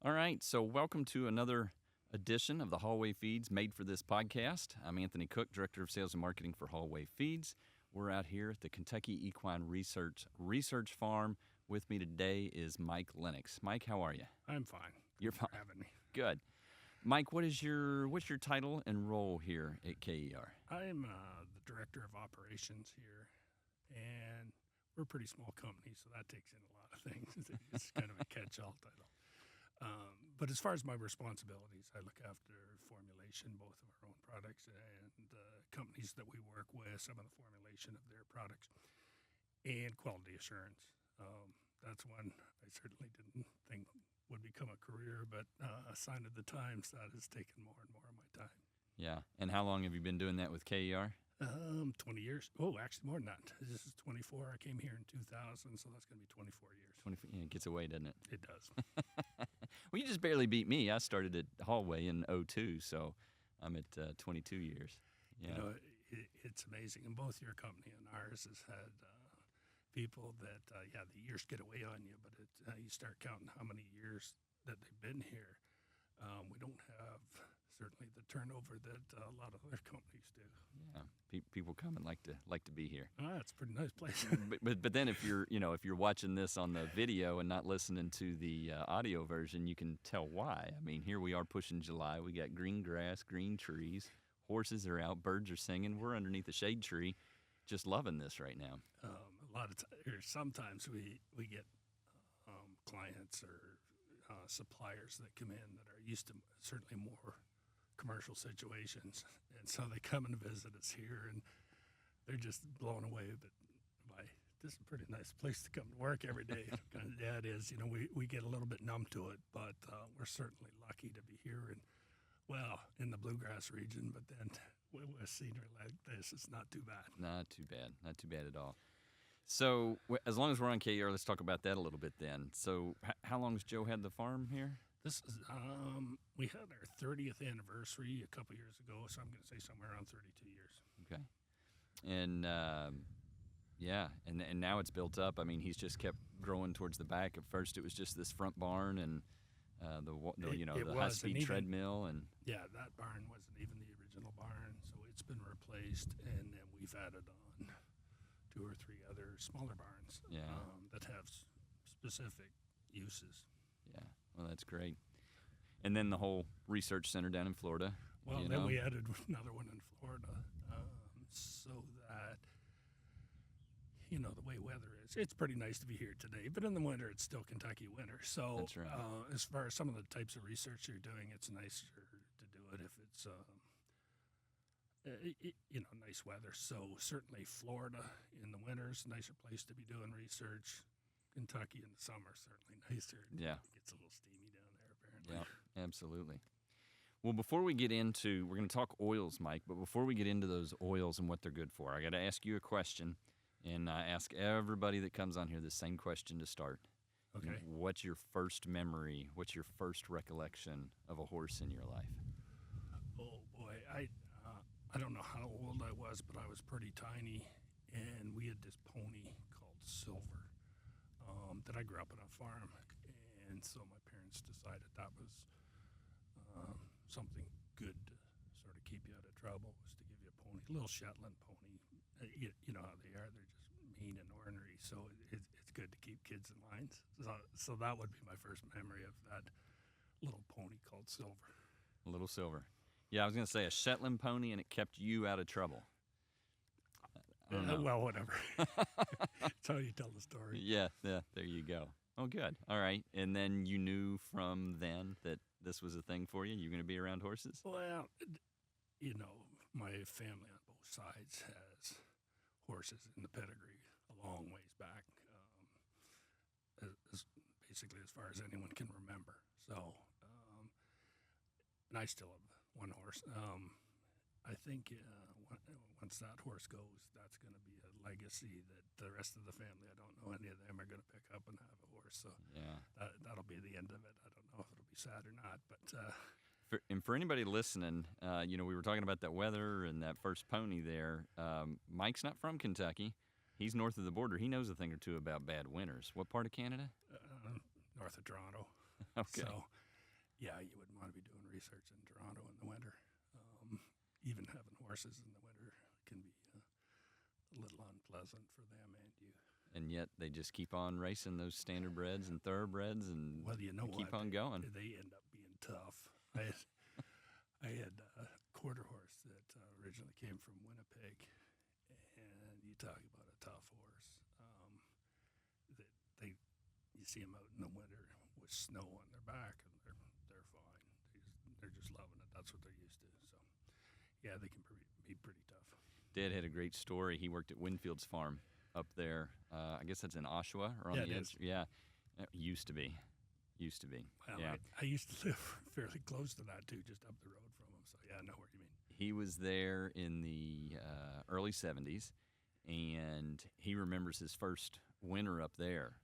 All right, so welcome to another edition of the Hallway Feeds Made for This podcast. I'm Anthony Koch, Director of Sales and Marketing for Hallway Feeds. We're out here at the Kentucky Equine Research Farm. With me today is Mike Lennox. Mike, how are you? I'm fine. You're Thanks fine. for having me. Good. Mike, what's your title and role here at KER? I'm the Director of Operations here, and we're a pretty small company, so that takes in a lot of things. It's kind of a catch-all title. But as far as my responsibilities, I look after formulation, both of our own products and companies that we work with, some of the formulation of their products, and quality assurance. That's one I certainly didn't think would become a career, but a sign of the times that has taken more and more of my time. Yeah. And how long have you been doing that with KER? 20 years. Oh, actually more than that. This is 24. I came here in 2000, so that's going to be 24 years. 24, yeah, it gets away, doesn't it? It does. Well, you just barely beat me. I started at Hallway in 2002, so I'm at 22 years. Yeah. You know, it's amazing. And both your company and ours has had people that, the years get away on you, but you start counting how many years that they've been here. We don't have certainly the turnover that a lot of other companies do. Yeah, people come and like to be here. It's a pretty nice place. but then if you're watching this on the video and not listening to the audio version, you can tell why. I mean, here we are pushing July. We got green grass, green trees, horses are out, birds are singing. We're underneath a shade tree, just loving this right now. Sometimes we get clients or suppliers that come in that are used to certainly more commercial situations, and so they come and visit us here, and they're just blown away by this is a pretty nice place to come to work every day. Yeah, it is. You know, we get a little bit numb to it, but we're certainly lucky to be here in the bluegrass region. But then with scenery like this, it's not too bad. Not too bad at all. So as long as we're on KER, let's talk about that a little bit then. So how long has Joe had the farm here? This is we had our 30th anniversary a couple years ago, so I'm going to say somewhere around 32 years. Okay. And and now it's built up. I mean, he's just kept growing towards the back. At first, it was just this front barn and the high-speed treadmill, and that barn wasn't even the original barn, so it's been replaced, and then we've added on 2 or 3 other smaller barns that have specific uses. Yeah, well, that's great. And then the whole research center down in Florida. Well, then we added another one in Florida, so that, the way weather is, it's pretty nice to be here today, but in the winter, it's still Kentucky winter. So that's right. As far as some of the types of research you're doing, it's nicer to do it if it's, nice weather. So certainly Florida in the winter is a nicer place to be doing research. Kentucky in the summer certainly nicer. Yeah. It gets a little steamy down there, apparently. Yeah, absolutely. Well, we're going to talk oils, Mike, but before we get into those oils and what they're good for, I got to ask you a question, and I ask everybody that comes on here the same question to start. Okay. What's your first memory? What's your first recollection of a horse in your life? Oh, boy. I don't know how old I was, but I was pretty tiny, and we had this pony called Silver that I grew up on a farm, and so my parents decided that was something good to sort of keep you out of trouble, was to give you a pony, a little Shetland pony. You know how they are; they're just mean and ornery. So it's good to keep kids in lines. So that would be my first memory of that little pony called Silver. Little Silver. Yeah, I was going to say a Shetland pony, and it kept you out of trouble. Well, whatever. That's how you tell the story. Yeah, there you go. Oh, good. All right. And then you knew from then that this was a thing for you? You're going to be around horses? Well, my family on both sides has horses in the pedigree a long ways back, basically as far as anyone can remember. So, and I still have one horse. I think once that horse goes, that's going to be a legacy that the rest of the family, I don't know any of them are going to pick up and have a horse. So yeah, that'll be the end of it. I don't know if it'll be sad or not, but. For anybody listening, we were talking about that weather and that first pony there. Mike's not from Kentucky. He's north of the border. He knows a thing or two about bad winters. What part of Canada? North of Toronto. Okay. So yeah, you wouldn't want to be doing research in Toronto in the winter. Even having horses in the winter can be a little unpleasant for them and you. And yet they just keep on racing those standardbreds and thoroughbreds and Well, you know keep what? on going. They end up being tough. I had a quarter horse that originally came from Winnipeg, and you talk about a tough horse. That you see them out in the winter with snow on their back, and they're fine. They're just loving it. That's what they're used to. So, yeah, they can be pretty tough. Dad had a great story. He worked at Winfield's farm up there. I guess that's in Oshawa or on Yeah, the it edge. is. Yeah, it used to be. Well, Yeah. I used to live fairly close to that too, just up the road from them. So yeah, I know what you mean. He was there in the early 70s, and he remembers his first winter up there.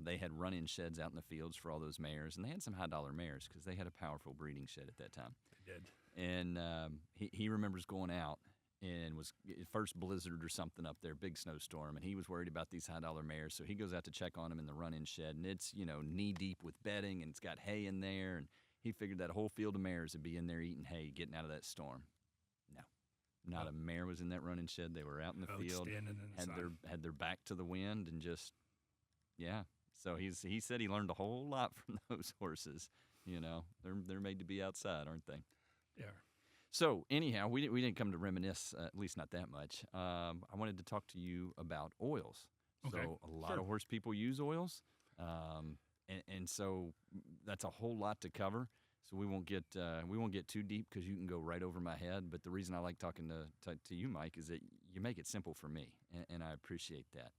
They had run-in sheds out in the fields for all those mares, and they had some high-dollar mares because they had a powerful breeding shed at that time. They did. And he remembers going out and was first blizzard or something up there, big snowstorm, and he was worried about these high-dollar mares, so he goes out to check on them in the run-in shed, and it's, knee-deep with bedding, and it's got hay in there, and he figured that whole field of mares would be in there eating hay, getting out of that storm. No, not a mare was in that running shed. They were out in the field, Standing in the sun. had their back to the wind, and just, yeah. So he said he learned a whole lot from those horses. They're made to be outside, aren't they? Yeah. So anyhow, we didn't come to reminisce, at least not that much. I wanted to talk to you about oils. Okay, So a lot sure. of horse people use oils, and so that's a whole lot to cover. So we won't get too deep because you can go right over my head. But the reason I like talking to you, Mike, is that you make it simple for me, and I appreciate that.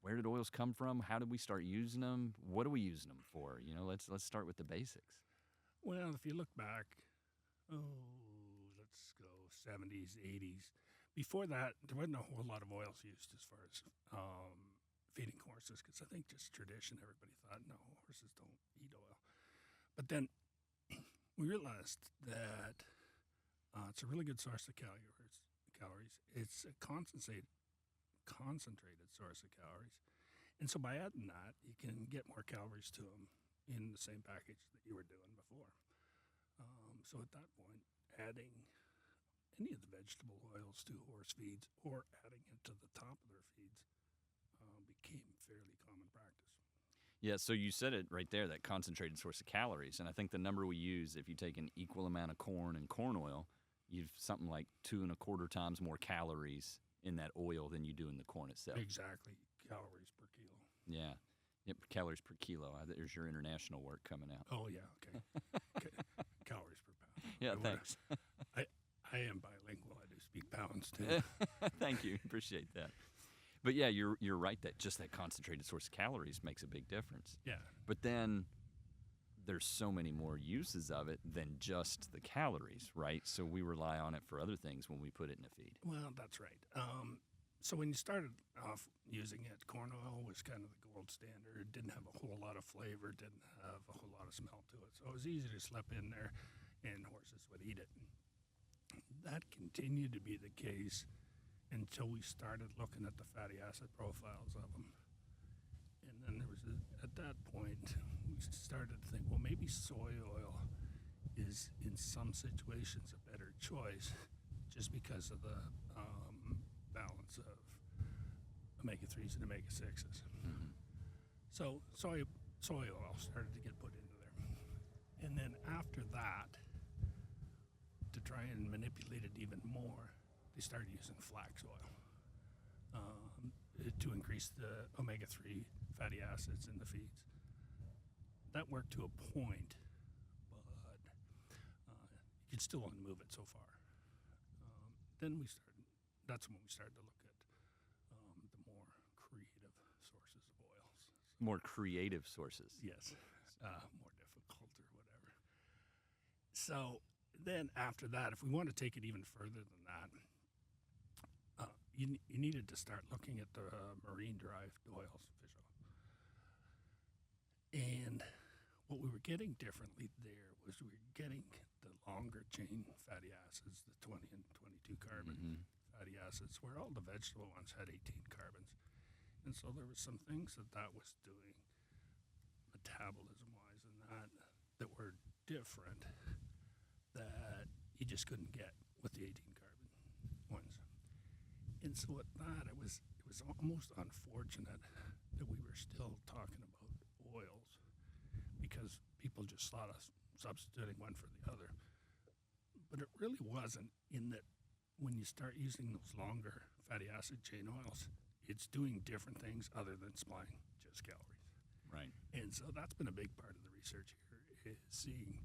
Where did oils come from? How did we start using them? What are we using them for? Let's start with the basics. Well, if you look back, let's go 70s, 80s. Before that, there wasn't a whole lot of oils used as far as feeding horses, because I think just tradition, everybody thought, no, horses don't eat oil. But then we realized that it's a really good source of calories. It's a concentrated source of calories. And so by adding that, you can get more calories to them in the same package that you were doing before. So at that point, adding any of the vegetable oils to horse feeds or adding it to the top of their feeds became fairly common practice. Yeah, so you said it right there, that concentrated source of calories. And I think the number we use, if you take an equal amount of corn and corn oil, you've something like 2.25 times more calories in that oil than you do in the corn itself. Exactly, calories per kilo. Yeah. Yep, calories per kilo. There's your international work coming out. Oh, yeah, okay. Calories per pound. Yeah, thanks. I am bilingual. I do speak pounds, too. Thank you. Appreciate that. But yeah, you're right that just that concentrated source of calories makes a big difference. Yeah. But then there's so many more uses of it than just the calories, right? So we rely on it for other things when we put it in a feed. Well, that's right. So when you started off using it, corn oil was kind of the gold standard. It didn't have a whole lot of flavor, didn't have a whole lot of smell to it. So it was easy to slip in there, and horses would eat it. That continued to be the case until we started looking at the fatty acid profiles of them. And then there was, at that point, we started to think, well, maybe soy oil is, in some situations, a better choice just because of the balance of omega-3s and omega-6s. Mm-hmm. So soy oil started to get put into there. And then after that, to try and manipulate it even more, they started using flax oil to increase the omega-3 fatty acids in the feeds. That worked to a point, but you could still only move it so far. Then that's when we started to look at the more creative sources of oils. More creative sources. Yes, more difficult or whatever. So then after that, if we want to take it even further than that, you needed to start looking at the marine-derived oils, fish oil. And what we were getting differently there was we were getting the longer chain fatty acids, the 20 and 22 carbon fatty acids, where all the vegetable ones had 18 carbons. And so there was some things that was doing metabolism-wise and that different that you just couldn't get with the 18 carbon ones. And so at that, it was almost unfortunate that we were still talking about oils because people just thought us substituting one for the other. But it really wasn't, in that when you start using those longer fatty acid chain oils, it's doing different things other than supplying just calories. Right. And so that's been a big part of the research here, is seeing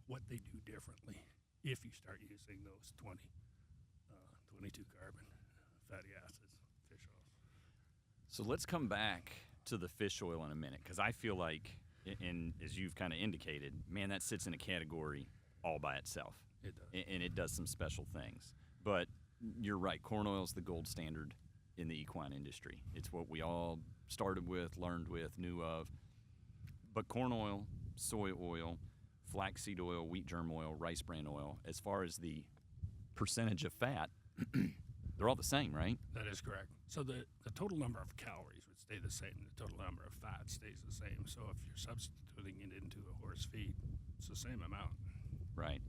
what they do differently if you start using those 22 carbon fatty acids, fish oils. So let's come back to the fish oil in a minute, because I feel like, and as you've kind of indicated, man, that sits in a category all by itself. It does. And it does some special things. But you're right, corn oil is the gold standard in the equine industry. It's what we all started with, learned with, knew of. But corn oil, soy oil, flaxseed oil, wheat germ oil, rice bran oil, as far as the percentage of fat, they're all the same, right? That is correct. So the total number of calories would stay the same. The total number of fat stays the same. So if you're substituting it into a horse feed, it's the same amount. Right.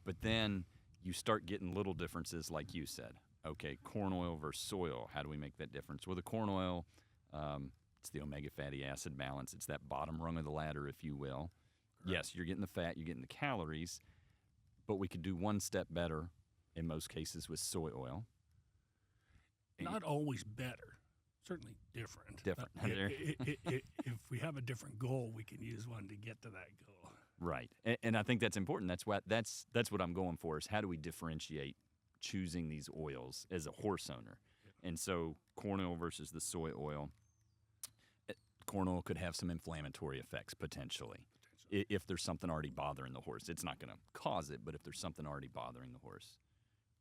But then you start getting little differences, like you said. Okay, corn oil versus soy oil. How do we make that difference? Well, the corn oil, it's the omega fatty acid balance. It's that bottom rung of the ladder, if you will. Correct. Yes, you're getting the fat, you're getting the calories, but we could do one step better in most cases with soy oil. Not always better, certainly different. Different. If we have a different goal, we can use one to get to that goal. Right, and I think that's important. That's what I'm going for, is how do we differentiate choosing these oils as a horse owner? Yeah. And so corn oil versus the soy oil. Corn oil could have some inflammatory effects potentially. If there's something already bothering the horse. It's not going to cause it, but if there's something already bothering the horse,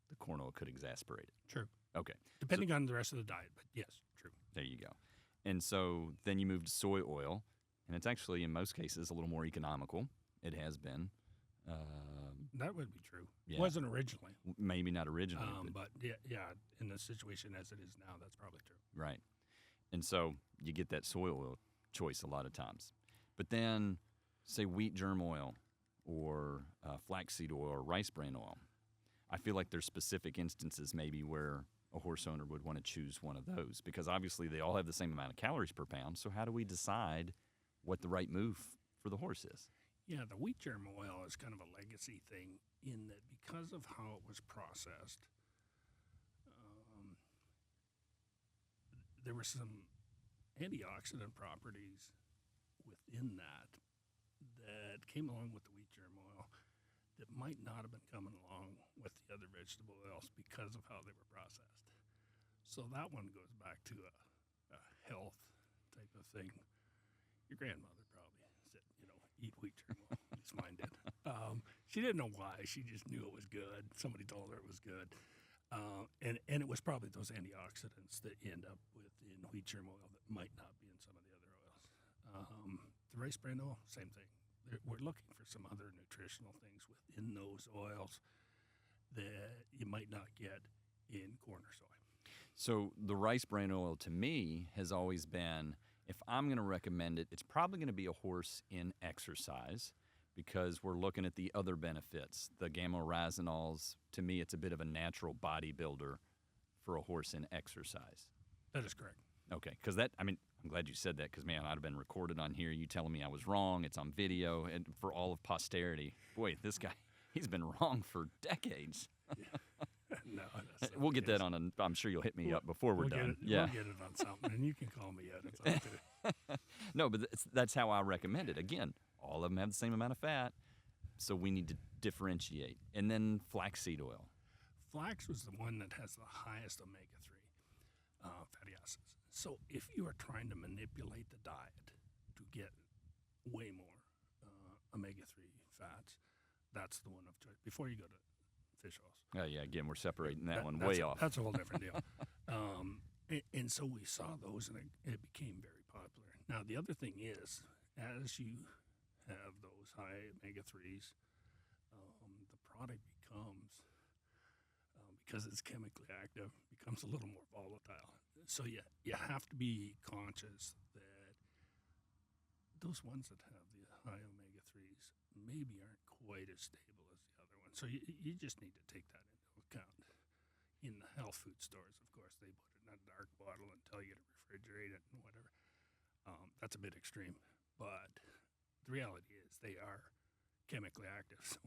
the corn oil could exacerbate it. True. Okay. Depending on the rest of the diet, but yes, true. There you go. And so then you move to soy oil, and it's actually, in most cases, a little more economical. It has been. That would be true. Yeah. It wasn't originally. Maybe not originally. But yeah, in the situation as it is now, that's probably true. Right. And so you get that soy oil choice a lot of times. But then, say, wheat germ oil or flaxseed oil or rice bran oil. I feel like there's specific instances maybe where a horse owner would want to choose one of those, because obviously they all have the same amount of calories per pound. So how do we decide what the right move for the horse is? Yeah, the wheat germ oil is kind of a legacy thing, in that because of how it was processed, there were some antioxidant properties within that came along with the wheat germ oil that might not have been coming along with the other vegetable oils because of how they were processed. So that one goes back to a health type of thing. Your grandmother probably said, eat wheat germ oil. At least mine did. She didn't know why. She just knew it was good. Somebody told her it was good. And it was probably those antioxidants that you end up with in wheat germ oil that might not be in some of the other oils. The rice bran oil, same thing. We're looking for some other nutritional things within those oils that you might not get in corn or soy. So the rice bran oil, to me, has always been, if I'm going to recommend it, it's probably going to be a horse in exercise, because we're looking at the other benefits. The gamma-oryzanols, to me, it's a bit of a natural bodybuilder for a horse in exercise. That is correct. Okay, because I'm glad you said that, because, man, I'd have been recorded on here, you telling me I was wrong. It's on video, and for all of posterity. Boy, this guy, he's been wrong for decades. No, that's we'll get that on I'm sure you'll hit me up before we're done. We'll get it on something, and you can call me at it. No, but that's how I recommend it. Again, all of them have the same amount of fat, so we need to differentiate. And then flaxseed oil. Flax was the one that has the highest omega-3 fatty acids. So if you are trying to manipulate the diet to get way more omega-3 fats, that's the one of choice before you go to fish oils. Oh, yeah, again, we're separating that one way off. That's a whole different deal. And so we saw those, and it became very popular. Now, the other thing is, as you have those high omega-3s, the product becomes, because it's chemically active, becomes a little more volatile. So you have to be conscious that those ones that have the high omega-3s maybe aren't quite as stable as the other one. So you just need to take that into account. In the health food stores, of course, they put it in a dark bottle and tell you to refrigerate it and whatever. That's a bit extreme, but the reality is they are chemically active, so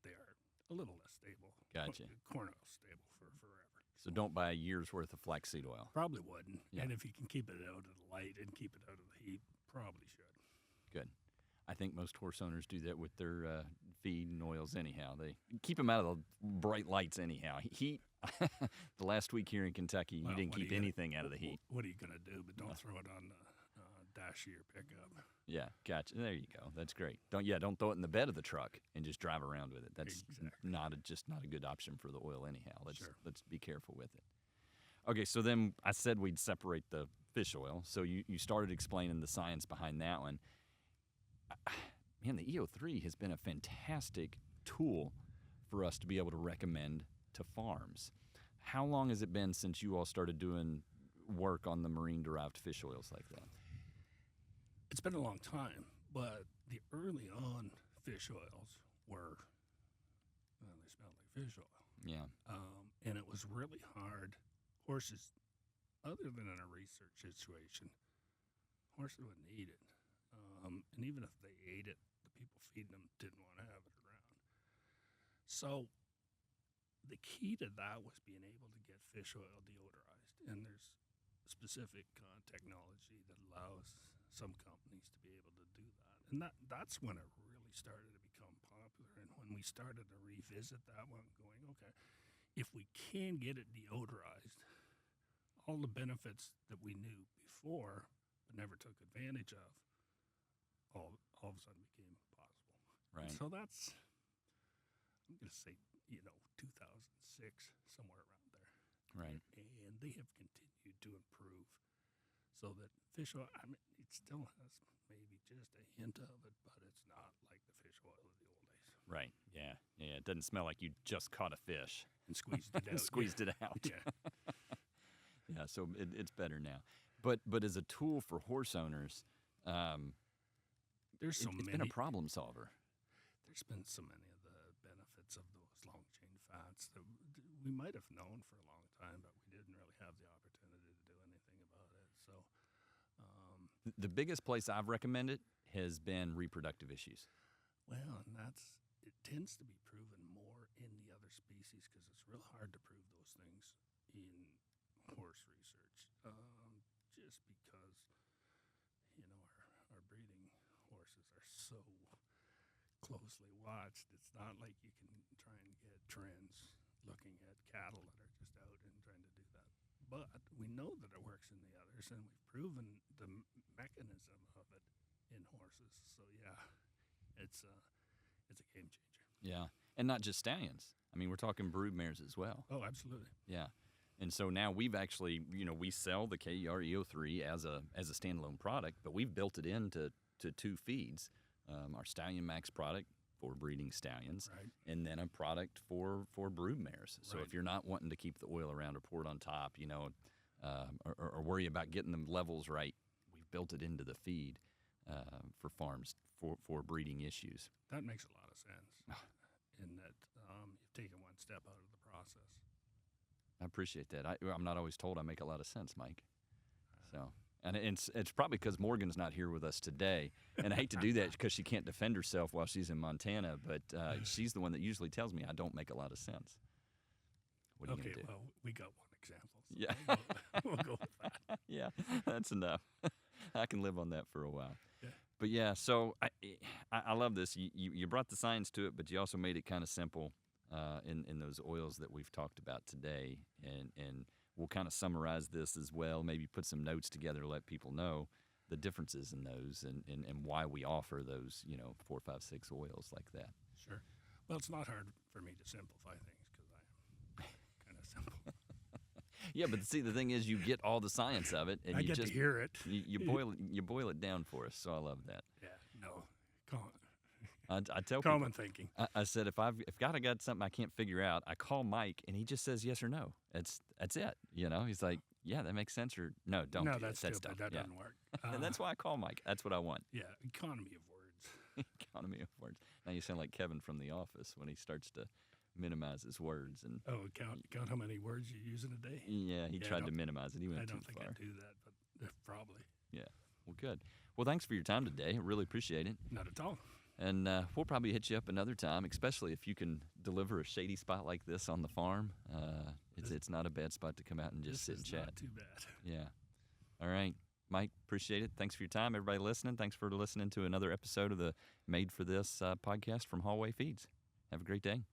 they are a little less stable. Gotcha. Corn oil's stable for forever. So don't buy a year's worth of flaxseed oil. Probably wouldn't. Yeah. And if you can keep it out of the light and keep it out of the heat, probably should. Good. I think most horse owners do that with their feed and oils anyhow. They keep them out of the bright lights anyhow. Heat, the last week here in Kentucky, you didn't keep anything out of the heat. What are you going to do? But don't throw it on the dash of your pickup. Yeah, gotcha. There you go. That's great. Don't throw it in the bed of the truck and just drive around with it. That's Exactly. just not a good option for the oil anyhow. Sure. Let's be careful with it. Okay, so then I said we'd separate the fish oil. So you started explaining the science behind that one. Man, the EO3 has been a fantastic tool for us to be able to recommend to farms. How long has it been since you all started doing work on the marine-derived fish oils like that? It's been a long time, but the early on fish oils were, they smelled like fish oil. Yeah. And it was really hard. Horses, other than in a research situation, horses wouldn't eat it. And even if they ate it, the people feeding them didn't want to have it around. So the key to that was being able to get fish oil deodorized. And there's specific technology that allows some companies to be able to do that. And that's when it really started to become popular. And when we started to revisit that one, going, okay, if we can get it deodorized, all the benefits that we knew before but never took advantage of, all of a sudden became possible. Right. And so that's, I'm going to say, 2006, somewhere around there. Right. And they have continued to improve so that fish oil, it still has maybe just a hint of it, but it's not like the fish oil of the old days. Right. Yeah. Yeah. It doesn't smell like you just caught a fish And squeezed it out. and squeezed it out. Yeah. Yeah. So it's better now. But as a tool for horse owners, There's so it's many. been a problem solver. There's been so many of the benefits of those long chain fats that we might have known for a long time, but we didn't really have the opportunity to do anything about it. So, The biggest place I've recommended has been reproductive issues. well, and it tends to be proven more in the other species because it's real hard to prove those things in horse research. Just because, our breeding horses are so closely watched. It's not like you can try and get trends looking at cattle that are just out and trying to do that. But we know that it works in the others, and we've proven the mechanism of it in horses. So yeah, it's a game changer. Yeah. And not just stallions. I mean, we're talking brood mares as well. Oh, absolutely. Yeah. And so now we've actually, we sell the KER EO3 as a standalone product, but we've built it into two feeds. Our Stallion Max product for breeding stallions, Right. and then a product for brood mares. So Right. if you're not wanting to keep the oil around or pour it on top, or worry about getting the levels right, we've built it into the feed for farms for breeding issues. That makes a lot of sense. In that you've taken one step out of the process. I appreciate that. I'm not always told I make a lot of sense, Mike. So, and it's probably because Morgan's not here with us today, and I hate to do that because she can't defend herself while she's in Montana. But she's the one that usually tells me I don't make a lot of sense. What are you gonna do? Well, we got one example. So Yeah. we'll go with that. Yeah, that's enough. I can live on that for a while. Yeah. But yeah, so I love this. You brought the science to it, but you also made it kind of simple in those oils that we've talked about today. And we'll kind of summarize this as well, maybe put some notes together to let people know the differences in those and why we offer those, 4, 5, 6 oils like that. Sure. Well, it's not hard for me to simplify things because I am kind of simple. Yeah, but see, the thing is, you get all the science of it, and I you get just to hear it. you boil it down for us. So I love that. Yeah. No. I tell Common people, thinking. I said if I got something I can't figure out, I call Mike and he just says yes or no. That's it. He's like, yeah, that makes sense, or no, don't. No, do that's that. stupid. Dumb. That Yeah. doesn't work. And that's why I call Mike. That's what I want. Yeah, economy of words. Economy of words. Now you sound like Kevin from The Office when he starts to minimize his words. And Oh, count how many words you use in a day. yeah, he Yeah, I tried to don't- minimize it. He went I too don't think far. I do that, but probably Yeah. Well, good. Well, thanks for your time today. I really appreciate it. not at all. And we'll probably hit you up another time, especially if you can deliver a shady spot like this on the farm. It's not a bad spot to come out and just sit This and is chat. not too bad. Yeah. All right. Mike, appreciate it. Thanks for your time. Everybody listening, thanks for listening to another episode of the Made for This podcast from Hallway Feeds. Have a great day.